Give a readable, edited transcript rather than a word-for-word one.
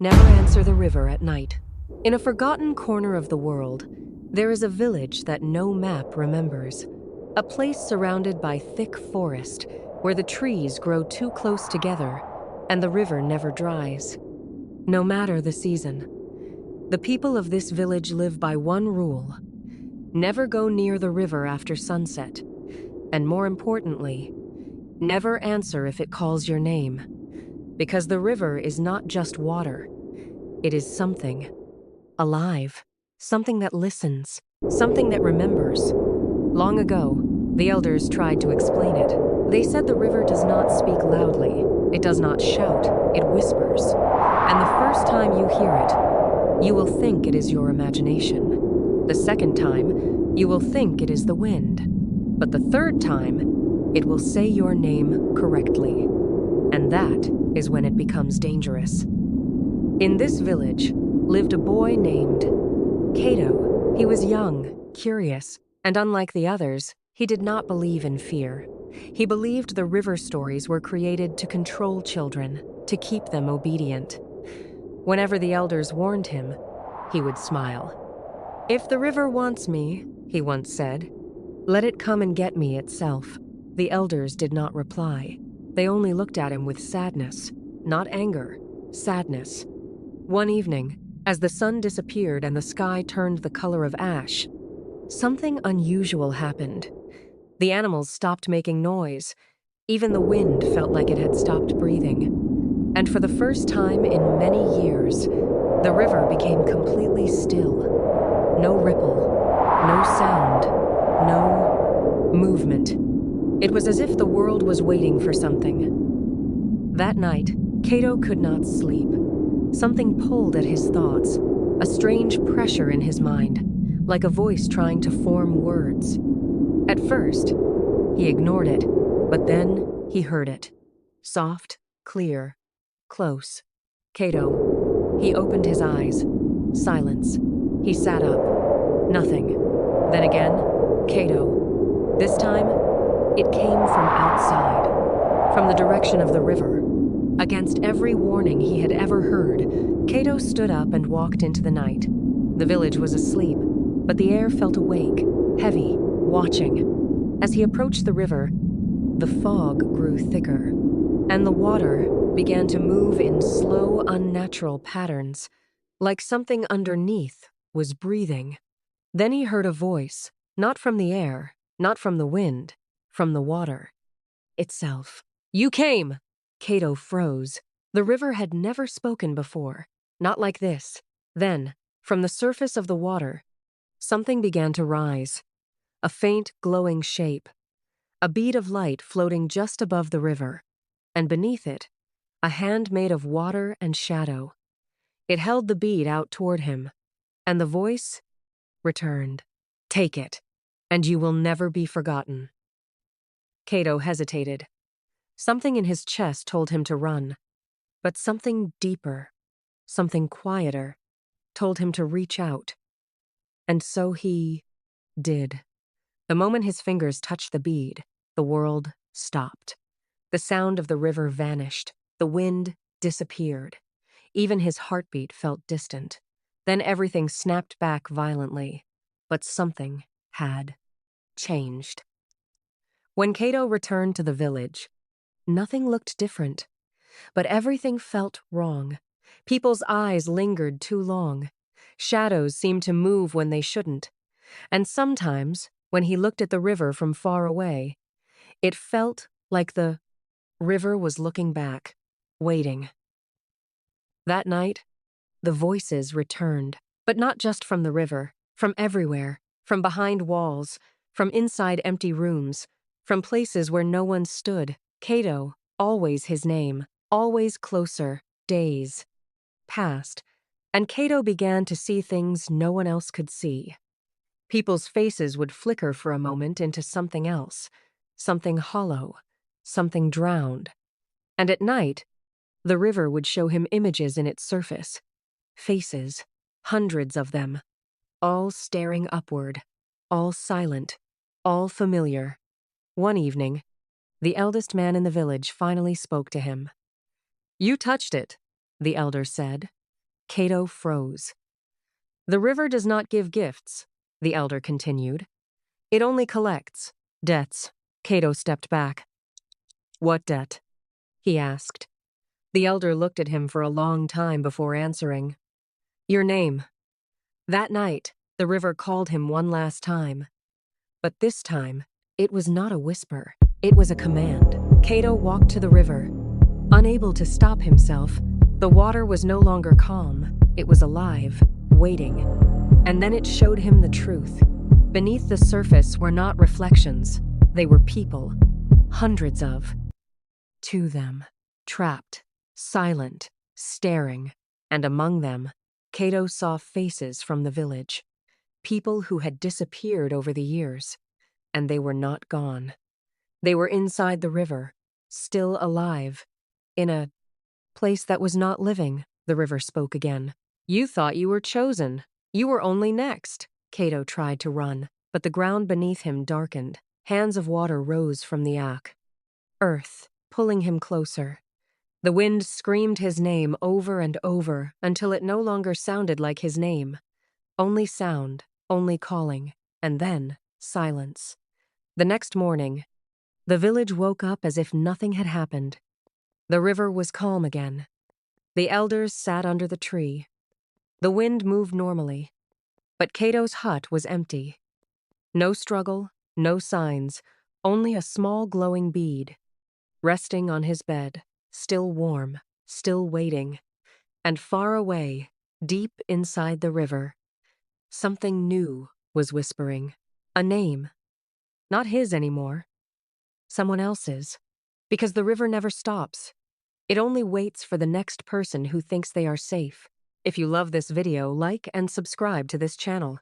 Never answer the river at night. In a forgotten corner of the world, there is a village that no map remembers. A place surrounded by thick forest, where the trees grow too close together and the river never dries. No matter the season, the people of this village live by one rule: never go near the river after sunset, and more importantly, never answer if it calls your name. Because the river is not just water, it is something alive, something that listens, something that remembers. Long ago, the elders tried to explain it. They said the river does not speak loudly, it does not shout, it whispers. And the first time you hear it, you will think it is your imagination. The second time, you will think it is the wind. But the third time, it will say your name correctly. And that is when it becomes dangerous. In this village lived a boy named Cato. He was young, curious, and unlike the others, he did not believe in fear. He believed the river stories were created to control children, to keep them obedient. Whenever the elders warned him, he would smile. "If the river wants me," he once said, "let it come and get me itself." The elders did not reply. They only looked at him with sadness, not anger, sadness. One evening, as the sun disappeared and the sky turned the color of ash, something unusual happened. The animals stopped making noise. Even the wind felt like it had stopped breathing. And for the first time in many years, the river became completely still. No ripple, no sound, no movement. It was as if the world was waiting for something. That night, Cato could not sleep. Something pulled at his thoughts, a strange pressure in his mind, like a voice trying to form words. At first, he ignored it, but then he heard it. Soft, clear, close. Cato. He opened his eyes. Silence. He sat up. Nothing. Then again, Cato. This time, it came from outside, from the direction of the river. Against every warning he had ever heard, Cato stood up and walked into the night. The village was asleep, but the air felt awake, heavy, watching. As he approached the river, the fog grew thicker, and the water began to move in slow, unnatural patterns, like something underneath was breathing. Then he heard a voice, not from the air, not from the wind, from the water itself. "You came!" Cato froze. The river had never spoken before, not like this. Then, from the surface of the water, something began to rise. A faint, glowing shape. A bead of light floating just above the river. And beneath it, a hand made of water and shadow. It held the bead out toward him, and the voice returned. "Take it, and you will never be forgotten." Cato hesitated. Something in his chest told him to run, but something deeper, something quieter, told him to reach out. And so he did. The moment his fingers touched the bead, the world stopped. The sound of the river vanished. The wind disappeared. Even his heartbeat felt distant. Then everything snapped back violently. But something had changed. When Cato returned to the village, nothing looked different. But everything felt wrong. People's eyes lingered too long. Shadows seemed to move when they shouldn't. And sometimes, when he looked at the river from far away, it felt like the river was looking back, waiting. That night, the voices returned, but not just from the river, from everywhere, from behind walls, from inside empty rooms, from places where no one stood. Cato, always his name, always closer. Days passed, and Cato began to see things no one else could see. People's faces would flicker for a moment into something else, something hollow, something drowned. And at night, the river would show him images in its surface, faces, hundreds of them, all staring upward, all silent, all familiar. One evening, the eldest man in the village finally spoke to him. "You touched it," the elder said. Cato froze. "The river does not give gifts," the elder continued. "It only collects debts." Cato stepped back. "What debt?" he asked. The elder looked at him for a long time before answering. "Your name." That night, the river called him one last time. But this time, it was not a whisper. It was a command. Cato walked to the river. Unable to stop himself, the water was no longer calm. It was alive, waiting. And then it showed him the truth. Beneath the surface were not reflections. They were people. Hundreds of. To them. Trapped. Silent. Staring. And among them, Cato saw faces from the village. People who had disappeared over the years. And they were not gone. They were inside the river, still alive. In a place that was not living, the river spoke again. "You thought you were chosen. You were only next." Cato tried to run, but the ground beneath him darkened. Hands of water rose from the ack. Earth, pulling him closer. The wind screamed his name over and over until it no longer sounded like his name. Only sound, only calling, and then silence. The next morning, the village woke up as if nothing had happened. The river was calm again. The elders sat under the tree. The wind moved normally, but Cato's hut was empty. No struggle, no signs, only a small glowing bead. Resting on his bed, still warm, still waiting. And far away, deep inside the river, something new was whispering. A name. Not his anymore. Someone else's. Because the river never stops. It only waits for the next person who thinks they are safe. If you love this video, like and subscribe to this channel.